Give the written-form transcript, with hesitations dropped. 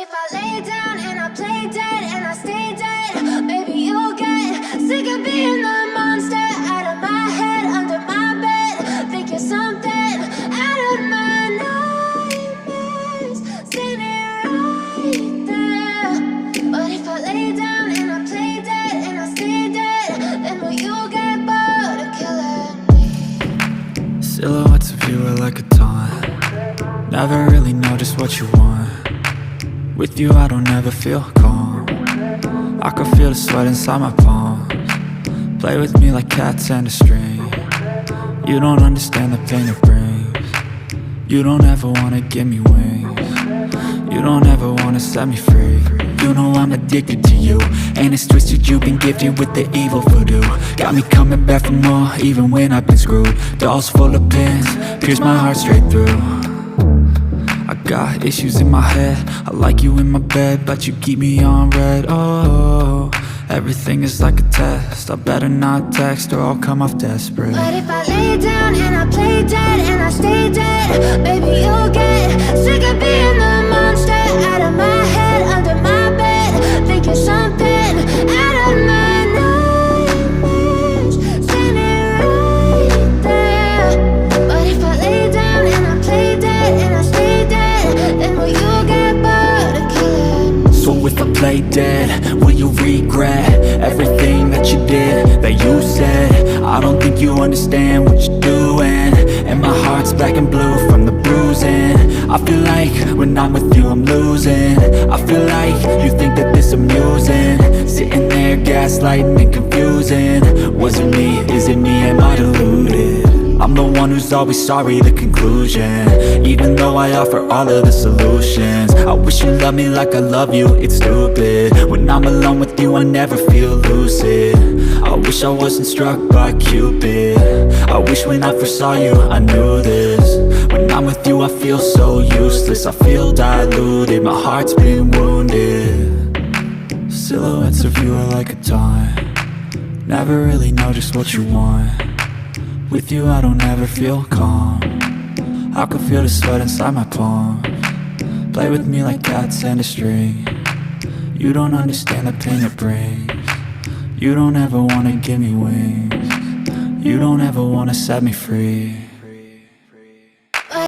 if I lay down and I play dead and I stay dead, maybe you'll get sick of being the monster out of my head, under my bed. Think you're something out of my nightmares, standing right there. But if I lay down and I play dead and I stay dead, then will you get bored of killing me? Silhouettes of you are like a taunt. Never really know just what you want. With you I don't ever feel calm. I can feel the sweat inside my palms. Play with me like cats and a string. You don't understand the pain it brings. You don't ever wanna give me wings. You don't ever wanna set me free. You know I'm addicted to you, and it's twisted, you've been gifted with the evil voodoo. Got me coming back for more, even when I've been screwed. Dolls full of pins, pierce my heart straight through. I got issues in my head, I like you in my bed, but you keep me on red. Oh, everything is like a test, I better not text or I'll come off desperate. But if I lay down and I play dead and I stay dead, maybe you'll get sick of being the monster out of my head, under my bed. Think you're something out of my nightmares, standing right there. But if I lay down and I play dead and I stay dead, then will you get bored of killing me? So if I play dead, will you regret everything that you did, that you said? I don't think you understand what you're doing, and my heart's black and blue from the bruising. I feel like when I'm with you I'm losing. I feel like you think that this amusing, sitting there gaslighting and confusing. Was it me? Is it me? Am I deluded? I'm the one who's always sorry, the conclusion, even though I offer all of the solutions. I wish you loved me like I love you, it's stupid. When I'm alone with you I never feel lucid. I wish I wasn't struck by Cupid. I wish when I first saw you I knew this. When I'm with you I feel so useless, I feel diluted, my heart's been wounded. Silhouettes of you are like a taunt. Never really know just what you want. With you I don't ever feel calm. I can feel the sweat inside my palms. Play with me like cats and a string. You don't understand the pain it brings. You don't ever wanna give me wings. You don't ever wanna set me free.